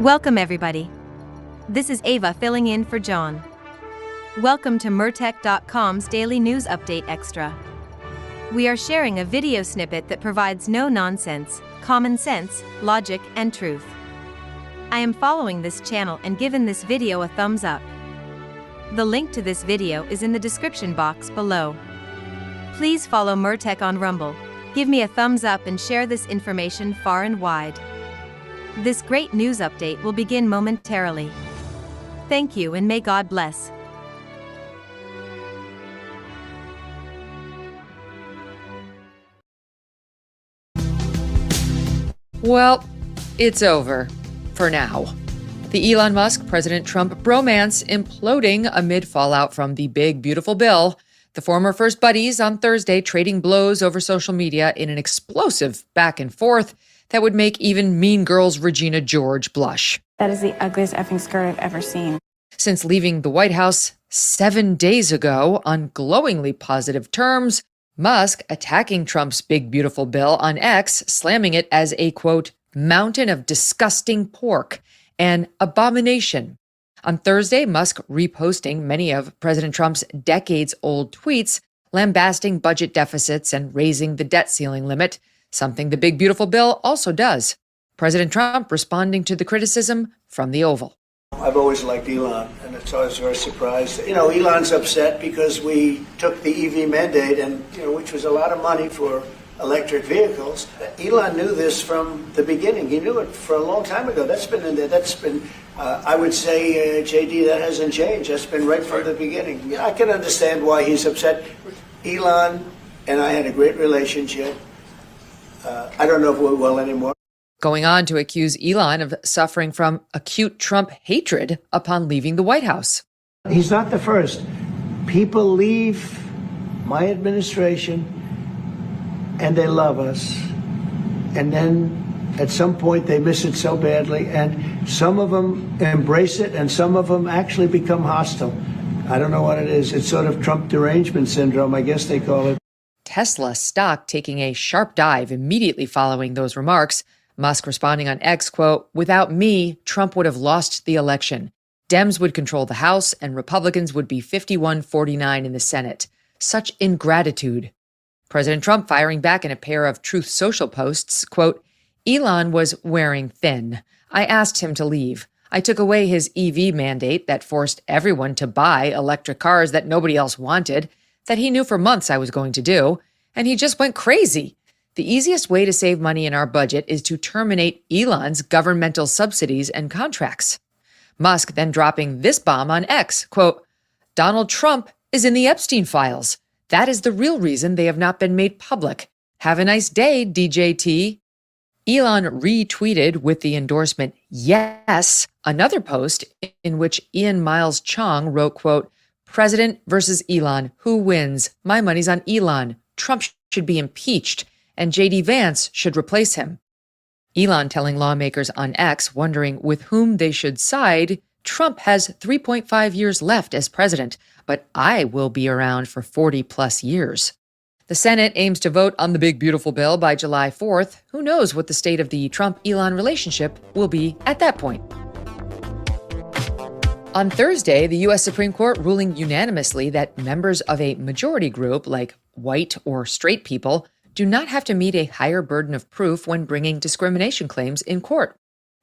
Welcome everybody. This is Ava filling in for John. Welcome to Mertech.com's Daily News Update Extra. We are sharing a video snippet that provides no nonsense, common sense, logic, and truth. I am following this channel and given this video a thumbs up. The link to this video is in the description box below. Please follow Mertech on Rumble, give me a thumbs up and share this information far and wide. This great news update will begin momentarily. Thank you and may God bless. Well, it's over. For now. The Elon Musk-President Trump bromance imploding amid fallout from the big, beautiful bill. The former first buddies on Thursday trading blows over social media in an explosive back and forth that would make even Mean Girls Regina George blush. That is the ugliest effing skirt I've ever seen. Since leaving the White House 7 days ago on glowingly positive terms, Musk attacking Trump's big, beautiful bill on X, slamming it as a, quote, mountain of disgusting pork, an abomination. On Thursday, Musk reposting many of President Trump's decades-old tweets, lambasting budget deficits and raising the debt ceiling limit, something the big, beautiful bill also does. President Trump responding to the criticism from the Oval. I've always liked Elon, and it's always very surprised. Elon's upset because we took the EV mandate, and which was a lot of money for electric vehicles. Elon knew this from the beginning. He knew it for a long time ago. That's been in there. That's been, I would say, JD, that hasn't changed. That's been right from the beginning. I can understand why he's upset. Elon and I had a great relationship. I don't know if we're well anymore. Going on to accuse Elon of suffering from acute Trump hatred upon leaving the White House. He's not the first. People leave my administration and they love us. And then at some point they miss it so badly, and some of them embrace it and some of them actually become hostile. I don't know what it is. It's sort of Trump derangement syndrome, I guess they call it. Tesla stock taking a sharp dive immediately following those remarks. Musk responding on X, quote, without me, Trump would have lost the election. Dems would control the House and Republicans would be 51-49 in the Senate. Such ingratitude. President Trump firing back in a pair of Truth Social posts, quote, Elon was wearing thin. I asked him to leave. I took away his EV mandate that forced everyone to buy electric cars that nobody else wanted, that he knew for months I was going to do, and he just went crazy. The easiest way to save money in our budget is to terminate Elon's governmental subsidies and contracts. Musk then dropping this bomb on X, quote, Donald Trump is in the Epstein files. That is the real reason they have not been made public. Have a nice day, DJT. Elon retweeted with the endorsement, yes, another post in which Ian Miles Chong wrote, quote, President versus Elon, who wins? My money's on Elon. Trump should be impeached, and J.D. Vance should replace him. Elon telling lawmakers on X, wondering with whom they should side, Trump has 3.5 years left as president, but I will be around for 40 plus years. The Senate aims to vote on the big, beautiful bill by July 4th. Who knows what the state of the Trump-Elon relationship will be at that point. On Thursday, the U.S. Supreme Court ruling unanimously that members of a majority group, like white or straight people, do not have to meet a higher burden of proof when bringing discrimination claims in court.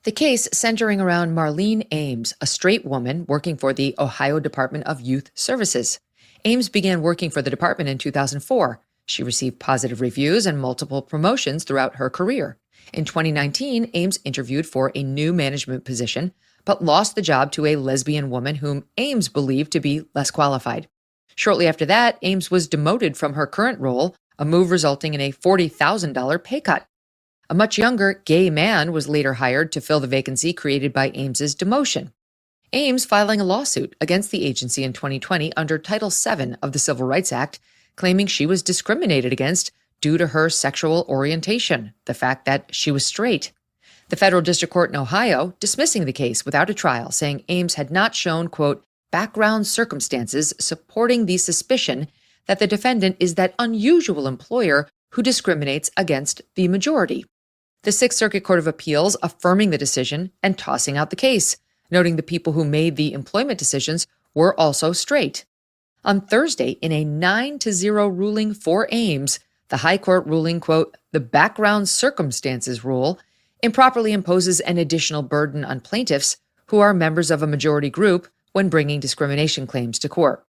The case centering around Marlene Ames, a straight woman working for the Ohio Department of Youth Services. Ames began working for the department in 2004. She received positive reviews and multiple promotions throughout her career. In 2019, Ames interviewed for a new management position, but lost the job to a lesbian woman whom Ames believed to be less qualified. Shortly after that, Ames was demoted from her current role, a move resulting in a $40,000 pay cut. A much younger gay man was later hired to fill the vacancy created by Ames's demotion. Ames filing a lawsuit against the agency in 2020 under Title VII of the Civil Rights Act, claiming she was discriminated against due to her sexual orientation, the fact that she was straight. The federal district court in Ohio dismissing the case without a trial, saying Ames had not shown, quote, background circumstances supporting the suspicion that the defendant is that unusual employer who discriminates against the majority. The Sixth Circuit Court of Appeals affirming the decision and tossing out the case, noting the people who made the employment decisions were also straight. On Thursday, in a 9-0 ruling for Ames, the High Court ruling, quote, the background circumstances rule improperly imposes an additional burden on plaintiffs who are members of a majority group when bringing discrimination claims to court.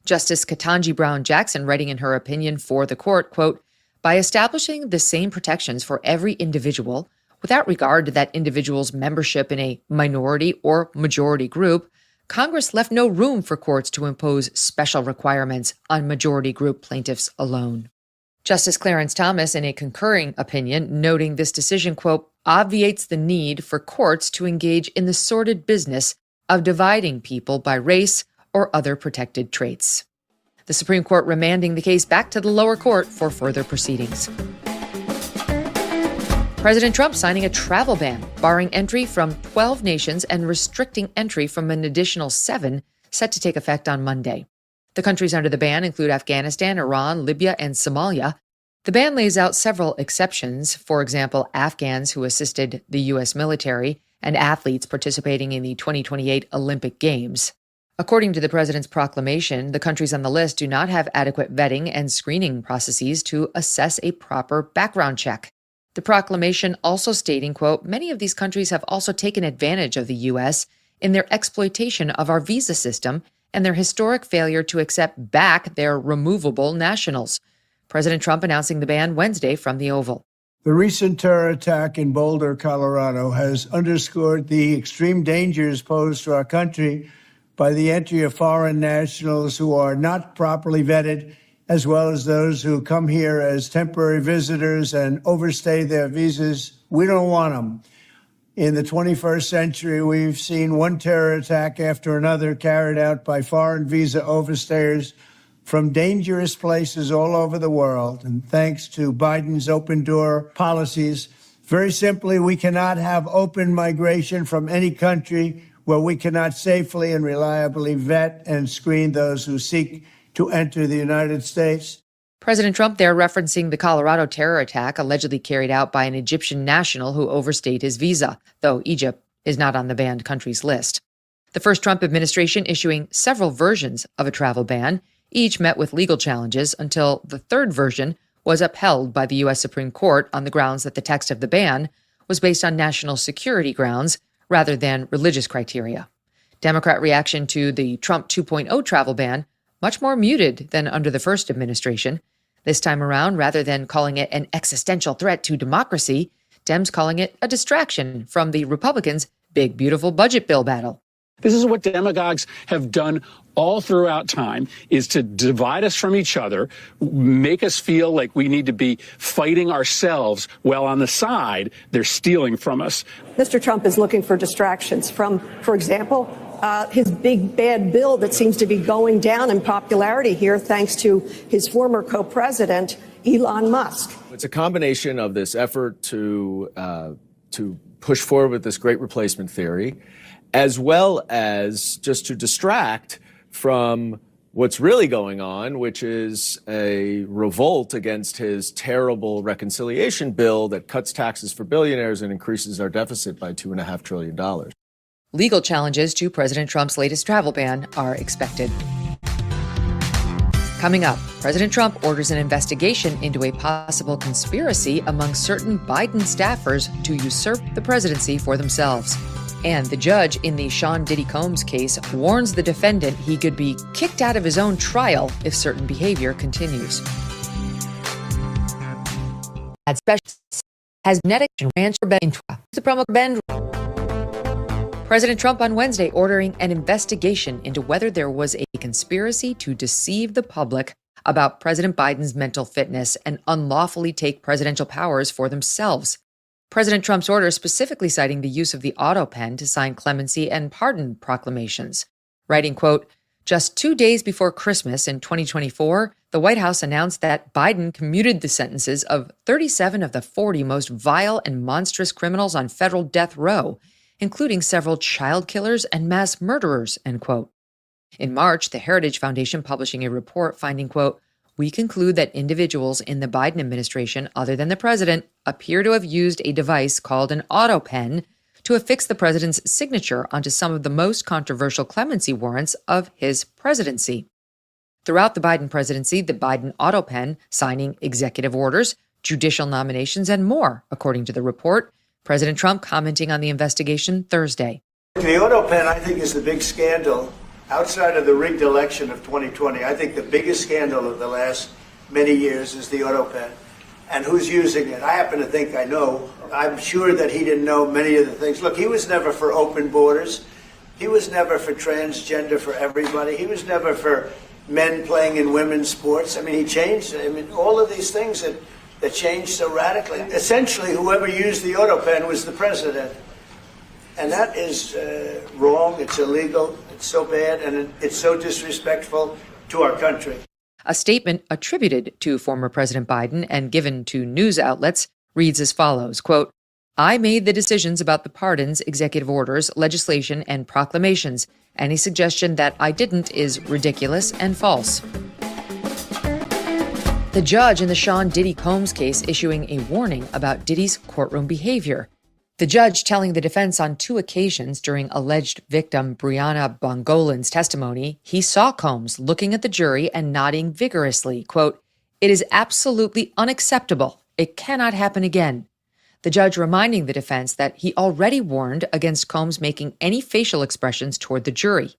Justice Ketanji Brown Jackson, writing in her opinion for the court, quote, by establishing the same protections for every individual without regard to that individual's membership in a minority or majority group, Congress left no room for courts to impose special requirements on majority group plaintiffs alone. Justice Clarence Thomas, in a concurring opinion, noting this decision, quote, obviates the need for courts to engage in the sordid business of dividing people by race or other protected traits. The Supreme Court remanding the case back to the lower court for further proceedings. President Trump signing a travel ban, barring entry from 12 nations and restricting entry from an additional 7, set to take effect on Monday. The countries under the ban include Afghanistan, Iran, Libya, and Somalia. The ban lays out several exceptions, for example, Afghans who assisted the U.S. military and athletes participating in the 2028 Olympic Games. According to the president's proclamation, the countries on the list do not have adequate vetting and screening processes to assess a proper background check. The proclamation also stating, quote, many of these countries have also taken advantage of the U.S. in their exploitation of our visa system and their historic failure to accept back their removable nationals. President Trump announcing the ban Wednesday from the Oval. The recent terror attack in Boulder, Colorado, has underscored the extreme dangers posed to our country by the entry of foreign nationals who are not properly vetted, as well as those who come here as temporary visitors and overstay their visas. We don't want them. In the 21st century, we've seen one terror attack after another carried out by foreign visa overstayers from dangerous places all over the world. And thanks to Biden's open door policies, very simply, we cannot have open migration from any country where we cannot safely and reliably vet and screen those who seek to enter the United States. President Trump there referencing the Colorado terror attack allegedly carried out by an Egyptian national who overstayed his visa, though Egypt is not on the banned countries list. The first Trump administration issuing several versions of a travel ban, each met with legal challenges until the third version was upheld by the U.S. Supreme Court on the grounds that the text of the ban was based on national security grounds rather than religious criteria. Democrat reaction to the Trump 2.0 travel ban, much more muted than under the first administration. This time around, rather than calling it an existential threat to democracy, Dems calling it a distraction from the Republicans' big, beautiful budget bill battle. This is what demagogues have done all throughout time, is to divide us from each other, make us feel like we need to be fighting ourselves, while on the side, they're stealing from us. Mr. Trump is looking for distractions from, for example, his big bad bill that seems to be going down in popularity here thanks to his former co-president, Elon Musk. It's a combination of this effort to push forward with this great replacement theory, as well as just to distract from what's really going on, which is a revolt against his terrible reconciliation bill that cuts taxes for billionaires and increases our deficit by $2.5 trillion. Legal challenges to President Trump's latest travel ban are expected. Coming up, President Trump orders an investigation into a possible conspiracy among certain Biden staffers to usurp the presidency for themselves. And the judge in the Sean Diddy Combs case warns the defendant he could be kicked out of his own trial if certain behavior continues. President Trump on Wednesday ordering an investigation into whether there was a conspiracy to deceive the public about President Biden's mental fitness and unlawfully take presidential powers for themselves. President Trump's order specifically citing the use of the auto pen to sign clemency and pardon proclamations, writing, quote, just 2 days before Christmas in 2024, the White House announced that Biden commuted the sentences of 37 of the 40 most vile and monstrous criminals on federal death row, including several child killers and mass murderers, end quote. In March, the Heritage Foundation publishing a report finding, quote, we conclude that individuals in the Biden administration, other than the president, appear to have used a device called an auto pen to affix the president's signature onto some of the most controversial clemency warrants of his presidency. Throughout the Biden presidency, the Biden auto pen signing executive orders, judicial nominations, and more, according to the report. President Trump commenting on the investigation Thursday. The auto pen, I think, is the big scandal outside of the rigged election of 2020. I think the biggest scandal of the last many years is the auto pen. And who's using it? I happen to think I know. I'm sure that he didn't know many of the things. Look, he was never for open borders. He was never for transgender for everybody. He was never for men playing in women's sports. I mean, he changed. I mean, all of these things that changed so radically. Essentially, whoever used the auto pen was the president. And that is wrong. It's illegal. It's so bad. And it's so disrespectful to our country. A statement attributed to former President Biden and given to news outlets reads as follows, quote, I made the decisions about the pardons, executive orders, legislation, and proclamations. Any suggestion that I didn't is ridiculous and false. The judge in the Sean Diddy Combs case issuing a warning about Diddy's courtroom behavior. The judge telling the defense on 2 occasions during alleged victim Brianna Bongolan's testimony he saw Combs looking at the jury and nodding vigorously. Quote, it is absolutely unacceptable. It cannot happen again. The judge reminding the defense that he already warned against Combs making any facial expressions toward the jury.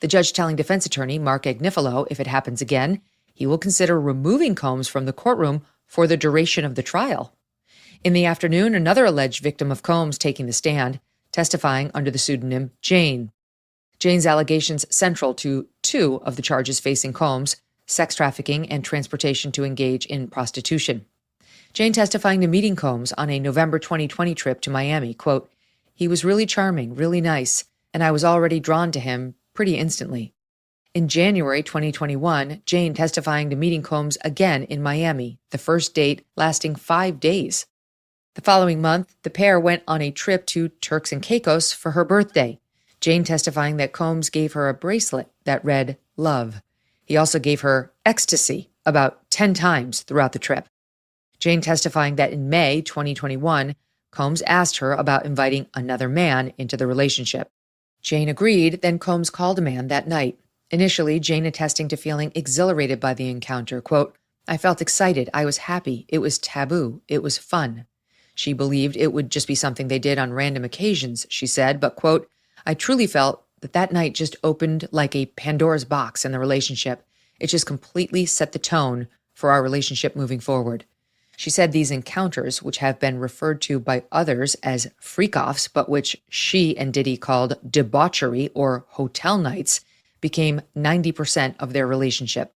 The judge telling defense attorney Mark Agnifilo if it happens again, he will consider removing Combs from the courtroom for the duration of the trial. In the afternoon, another alleged victim of Combs taking the stand, testifying under the pseudonym Jane. Jane's allegations central to 2 of the charges facing Combs, sex trafficking and transportation to engage in prostitution. Jane testifying to meeting Combs on a November 2020 trip to Miami, quote, he was really charming, really nice, and I was already drawn to him pretty instantly. In January 2021, Jane testifying to meeting Combs again in Miami, the first date lasting 5 days. The following month, the pair went on a trip to Turks and Caicos for her birthday. Jane testifying that Combs gave her a bracelet that read, love. He also gave her ecstasy about 10 times throughout the trip. Jane testifying that in May 2021, Combs asked her about inviting another man into the relationship. Jane agreed, then Combs called a man that night. Initially, Jane attesting to feeling exhilarated by the encounter, quote, I felt excited, I was happy, it was taboo, it was fun. She believed it would just be something they did on random occasions, she said, but, quote, I truly felt that night just opened like a Pandora's box in the relationship. It just completely set the tone for our relationship moving forward. She said these encounters, which have been referred to by others as freak-offs, but which she and Diddy called debauchery or hotel nights, became 90% of their relationship.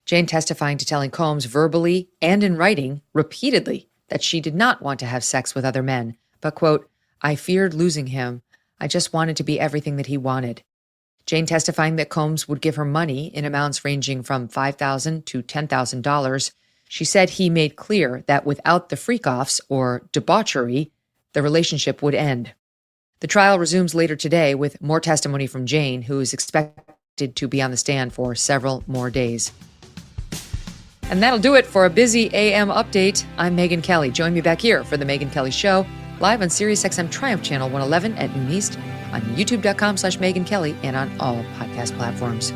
Jane testifying to telling Combs verbally and in writing repeatedly that she did not want to have sex with other men, but, quote, I feared losing him. I just wanted to be everything that he wanted. Jane testifying that Combs would give her money in amounts ranging from $5,000 to $10,000. She said he made clear that without the freak-offs or debauchery, the relationship would end. The trial resumes later today with more testimony from Jane, who is expected to be on the stand for several more days. And that'll do it for a busy AM update. I'm Megyn Kelly. Join me back here for The Megyn Kelly Show, live on SiriusXM Triumph Channel 111 at noon East, on youtube.com/Megyn Kelly, and on all podcast platforms.